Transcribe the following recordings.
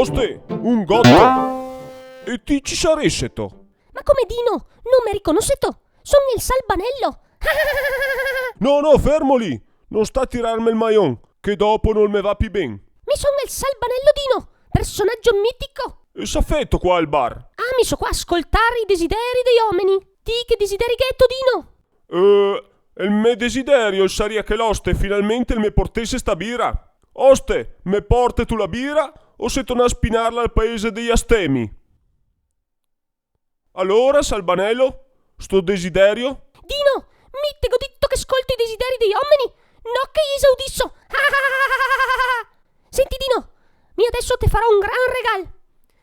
Oste, un gotto. E ti ci saresti to? Ma come Dino? Non mi riconoscete? Sono il Salbanello. No, fermo lì. Non sta a tirarmi il maion, che dopo non me va più ben. Mi sono il Salbanello Dino, personaggio mitico. E s'affetto qua al bar. Ah, mi so qua a ascoltare i desideri degli uomini. Ti che desideri ghetto, Dino? Il mio desiderio sarebbe che l'oste finalmente me portesse sta birra. Oste, me porte tu la birra o se torna a spinarla al paese degli astemi? Allora, Salbanello, sto desiderio? Dino, mi te goditto che ascolti i desideri degli uomini? No che esaudisso. Senti Dino, mi adesso te farò un gran regalo.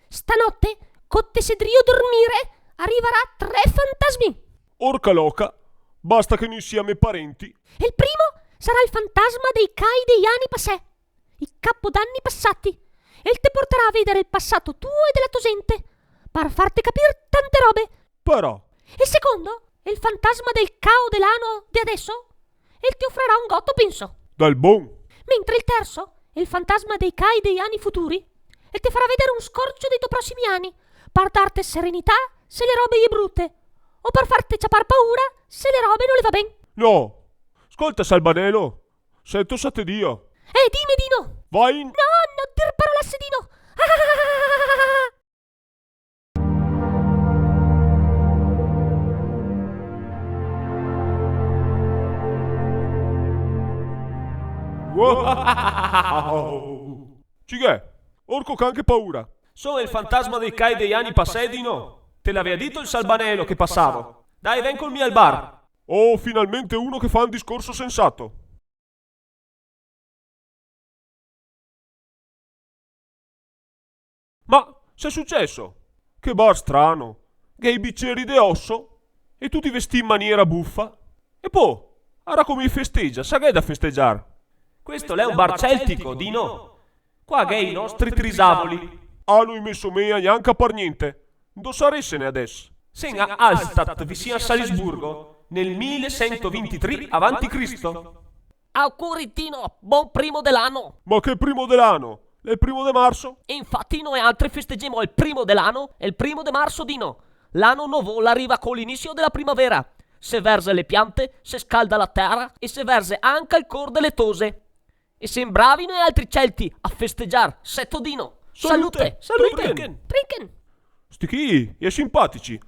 Stanotte, con te sedrio dormire, arriverà 3 fantasmi. Orca loca, basta che noi siamo parenti. E il primo sarà il fantasma dei cai degli anni passè, i capodanni passati. E te porterà a vedere il passato tuo e della tua gente, per farti capire tante robe. Però, E il secondo è il fantasma del cao dell'anno di adesso, e ti offrirà un gotto penso. dal buon. Mentre il terzo è il fantasma dei cai degli anni futuri, e ti farà vedere un scorcio dei tuoi prossimi anni, per darti serenità se le robe gli brutte, o per farti ciapar paura se le robe non le va ben. No, ascolta Salbanello, sento sate Dio. Dimmi Dino! Vai in... No, non dir parolacce Dino! Wow! Cigè, orco can che paura. Sono il fantasma dei cai degli anni passati, no? Te l'aveva detto il Salbanello che passavo. Dai, ven con me al bar. Oh, finalmente uno che fa un discorso sensato. Ma, c'è successo? Che bar strano. Che i bicchieri de osso? E tu ti vesti in maniera buffa? E poi, ora come festeggia? Sa che è da festeggiare? Questo è un bar celtico, Dino. Qua che i nostri trisavoli. Hanno messo mea neanche per niente. Non saressene adesso. Sen a Alstadt, vicino a Salisburgo, nel 1123 a.C. Auguri Dino, buon primo dell'anno! Ma che primo dell'anno? È il primo di marzo? Infatti noi altri festeggiamo il primo dell'anno e il primo di marzo Dino. L'anno nuovo arriva con l'inizio della primavera. Se verse le piante, se scalda la terra e se verse anche il cor delle tose. E se bravi noi altri celti a festeggiare, setto Dino. Salute! Trinken! Trinken! Sti chi? È simpatici.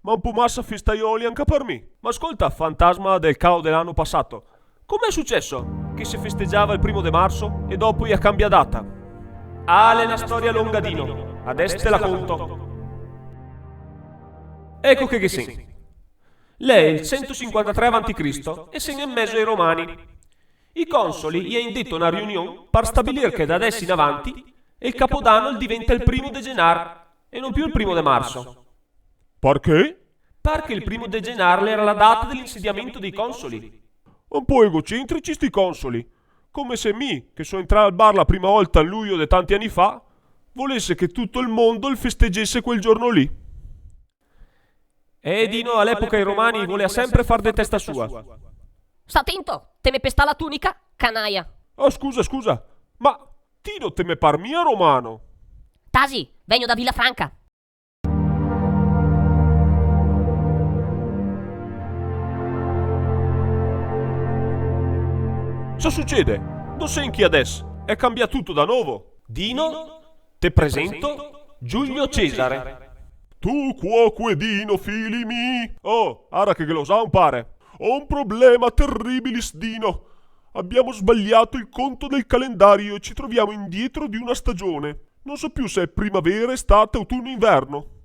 Ma un po' massa festaioli anche per me. Ma ascolta, fantasma del cao dell'anno passato. Com'è successo che si festeggiava il primo di marzo e dopo gli cambia data? Ah, è una storia lunga, Dino. Adesso te la conto. Ecco che sen. Lei è il 153 a.C. e sen in mezzo ai romani. I consoli gli hanno detto una riunione per stabilire che da adesso in avanti il capodanno diventa il primo di gennaio e non più il primo di marzo. Perché? Perché il primo di gennaio era la data dell'insediamento dei consoli. Un po' egocentrici sti consoli. Come se mi, che sono entrato al bar la prima volta a luglio di tanti anni fa, volesse che tutto il mondo il festeggiasse quel giorno lì. E Dino all'epoca i romani voleva sempre far de testa sua. Sta attento, te me pesta la tunica, canaia. Oh, scusa, ma Tino te me par mia romano? Tasi, vengo da Villafranca. Cosa succede? Non sei in chi adesso? È cambiato tutto da nuovo. Dino, te presento Giulio Cesare. Tu cuoque Dino, fili mi. Oh, ora che lo sa un pare. Ho un problema terribilis, Dino. Abbiamo sbagliato il conto del calendario e ci troviamo indietro di una stagione. Non so più se è primavera, estate, autunno, inverno.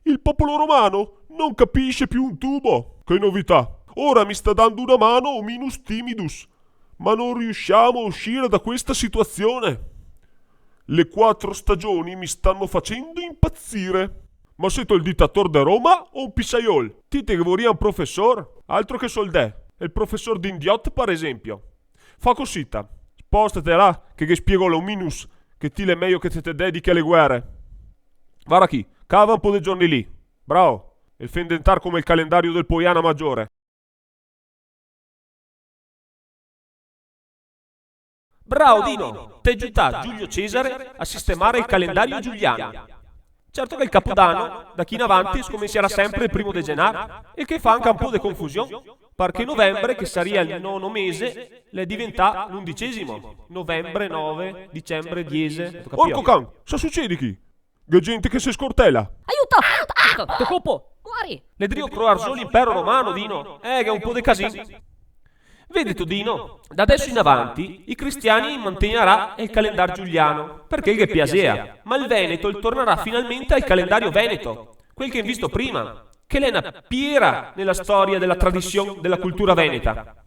Il popolo romano non capisce più un tubo. Che novità. Ora mi sta dando una mano o minus timidus. Ma non riusciamo a uscire da questa situazione. Le 4 stagioni mi stanno facendo impazzire. Ma siete il dittatore di Roma o un pissaiol? Dite che vorrei un professor? Altro che soldè. Il professor d'Indiot, per esempio. Fa cosita. Spostate là, che spiego lo minus, che ti è meglio che te dedichi alle guerre. Vara chi, cava un po' dei giorni lì. Bravo. E fa indentar come il calendario del Poiana Maggiore. Bravo Dino, te giuntà Giulio Cesare a sistemare il calendario giuliano. Certo che il Capodanno, da chi in avanti, scomincerà sempre il 1 e che fa anche un po' di confusione, perché novembre, che sarebbe il 9° mese, le diventa l'11°. Novembre, 9, dicembre, 10. Orco can, sa succede chi? Che gente che si scortela. Aiuto! Te colpo! Muori! Le drio croar solo l'impero romano, Dino. Che è un po' di casino. Vedi tu, Dino, da adesso in avanti i cristiani mantegnerà il calendario giuliano, perché che piasea, ma il Veneto tornerà finalmente al calendario veneto, quel che hai visto prima, che è una piera nella storia della tradizione della cultura veneta.